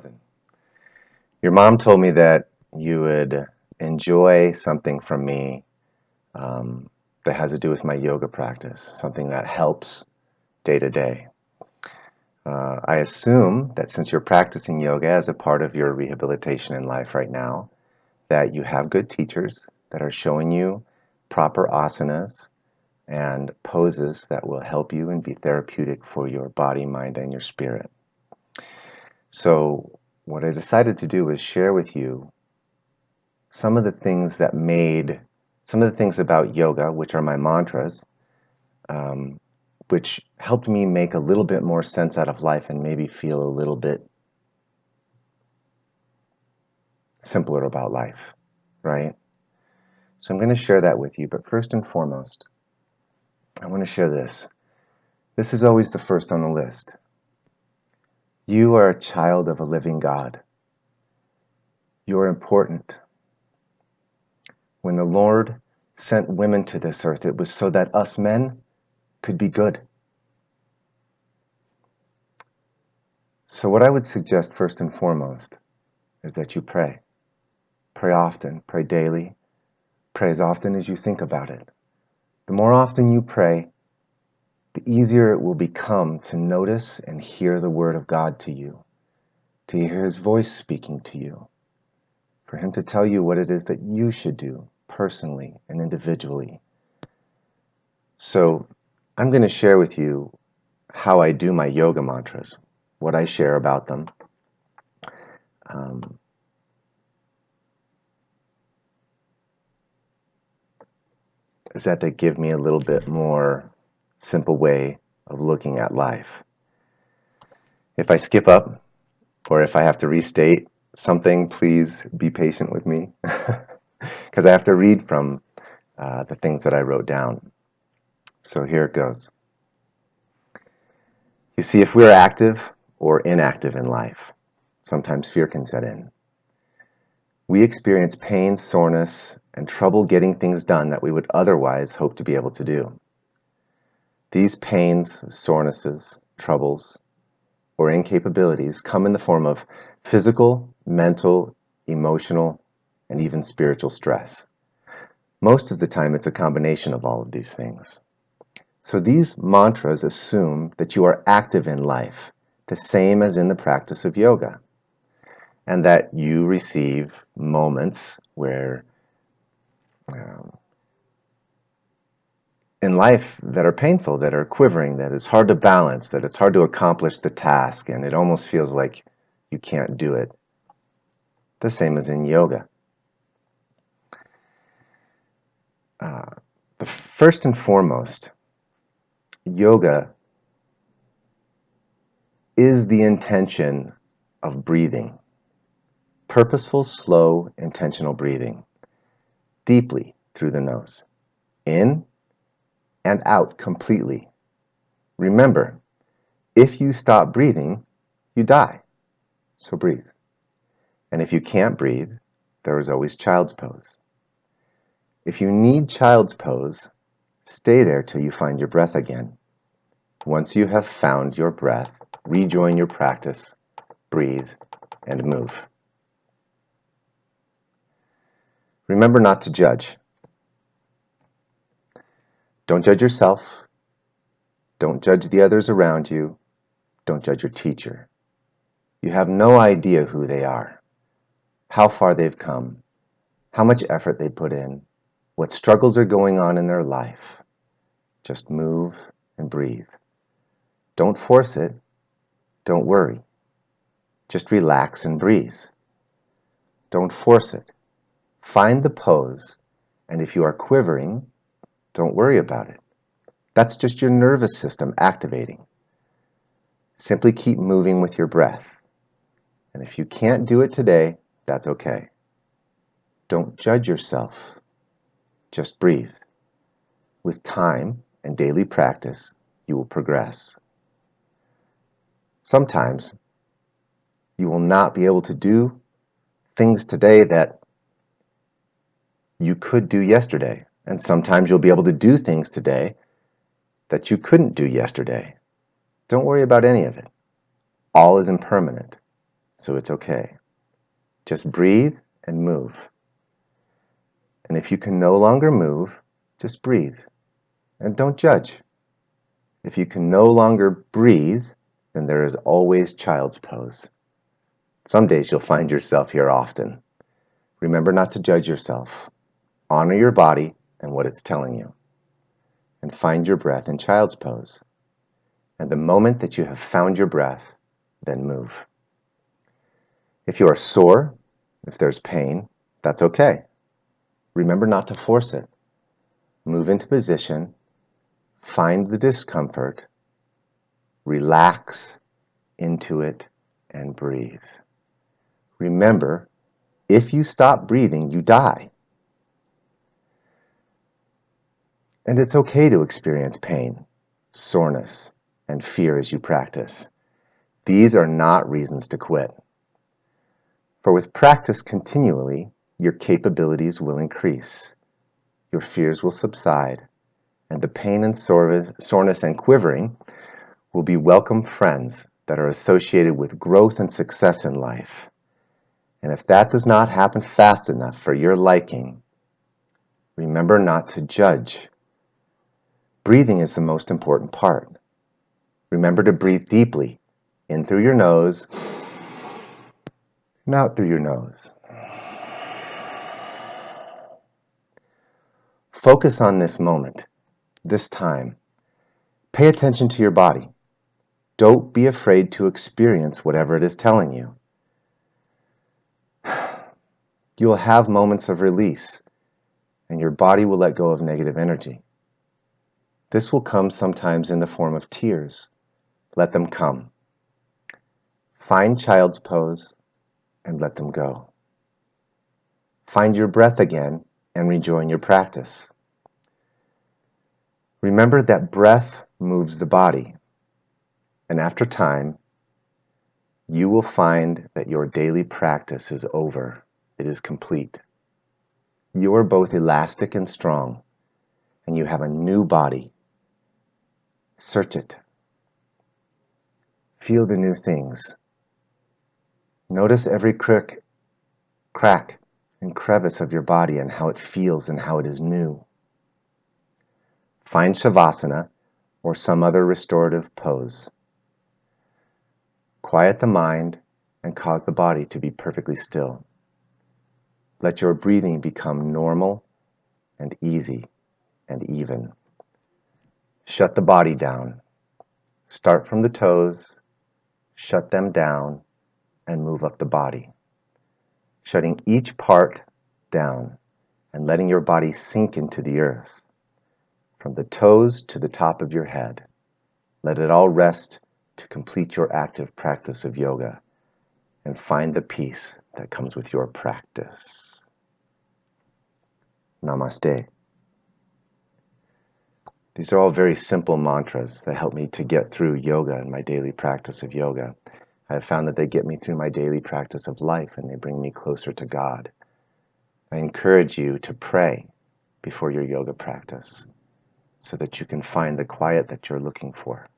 mantras1080. Your mom told me that you would enjoy something from me that has to do with my yoga practice, something that helps day to day. I assume that since you're practicing yoga as a part of your rehabilitation in life right now, that you have good teachers that are showing you proper asanas and poses that will help you and be therapeutic for your body, mind, and your spirit. So what I decided to do is share with you some of the things about yoga, which are my mantras, which helped me make a little bit more sense out of life and maybe feel a little bit simpler about life, right? So I'm going to share that with you, but first and foremost, I want to share this. This is always the first on the list. You are a child of a living God. You are important. When the Lord sent women to this earth, it was so that us men could be good. So what I would suggest first and foremost is that you pray. Pray often, pray daily, pray as often as you think about it. The more often you pray, the easier it will become to notice and hear the word of God to you, to hear his voice speaking to you, for him to tell you what it is that you should do personally and individually. So I'm going to share with you how I do my yoga mantras, what I share about them. Is that they give me a little bit more simple way of looking at life. If I skip up, or if I have to restate something, please be patient with me, because I have to read from the things that I wrote down. So here it goes. You see, if we're active or inactive in life, sometimes fear can set in. We experience pain, soreness, and trouble getting things done that we would otherwise hope to be able to do. These pains, sorenesses, troubles, or incapabilities come in the form of physical, mental, emotional, and even spiritual stress. Most of the time, it's a combination of all of these things. So these mantras assume that you are active in life, the same as in the practice of yoga, and that you receive moments where in life that are painful, that are quivering, that it's hard to balance, that it's hard to accomplish the task, and it almost feels like you can't do it. The same as in yoga. The first and foremost, yoga is the intention of breathing. Purposeful, slow, intentional breathing. Deeply through the nose. In and out completely. Remember, if you stop breathing, you die. So breathe. And if you can't breathe, there is always child's pose. If you need child's pose, stay there till you find your breath again. Once you have found your breath, rejoin your practice, breathe, and move. Remember not to judge. Don't judge yourself. Don't judge the others around you. Don't judge your teacher. You have no idea who they are, how far they've come, how much effort they put in, what struggles are going on in their life. Just move and breathe. Don't force it. Don't worry. Just relax and breathe. Don't force it. Find the pose, and if you are quivering, don't worry about it. That's just your nervous system activating. Simply keep moving with your breath. And if you can't do it today, that's okay. Don't judge yourself. Just breathe. With time and daily practice, you will progress. Sometimes you will not be able to do things today that you could do yesterday. And sometimes you'll be able to do things today that you couldn't do yesterday. Don't worry about any of it. All is impermanent. so it's okay. Just breathe and move. And if you can no longer move, just breathe and don't judge. If you can no longer breathe, then there is always child's pose. Some days you'll find yourself here often. Remember not to judge yourself. Honor your body and what it's telling you. And find your breath in child's pose. And the moment that you have found your breath, then move. If you are sore, if there's pain, that's okay. Remember not to force it. Move into position, find the discomfort, relax into it, and breathe. Remember, if you stop breathing, you die. And it's okay to experience pain, soreness, and fear as you practice. These are not reasons to quit. For with practice continually, your capabilities will increase. Your fears will subside, and the pain and soreness and quivering will be welcome friends that are associated with growth and success in life. And if that does not happen fast enough for your liking, remember not to judge. Breathing is the most important part. Remember to breathe deeply, in through your nose, and out through your nose. Focus on this moment, this time. Pay attention to your body. Don't be afraid to experience whatever it is telling you. You will have moments of release, and your body will let go of negative energy. This will come sometimes in the form of tears. Let them come. Find child's pose and let them go. Find your breath again and rejoin your practice. Remember that breath moves the body, and after time, you will find that your daily practice is over. It is complete. You are both elastic and strong, and you have a new body. Search it. Feel the new things. Notice every crack and crevice of your body and how it feels and how it is new. Find Shavasana or some other restorative pose. Quiet the mind and cause the body to be perfectly still. Let your breathing become normal and easy and even. Shut the body down. Start from the toes, shut them down, and move up the body. Shutting each part down and letting your body sink into the earth. From the toes to the top of your head. Let it all rest to complete your active practice of yoga and find the peace that comes with your practice. Namaste. These are all very simple mantras that help me to get through yoga and my daily practice of yoga. I have found that they get me through my daily practice of life and they bring me closer to God. I encourage you to pray before your yoga practice so that you can find the quiet that you're looking for.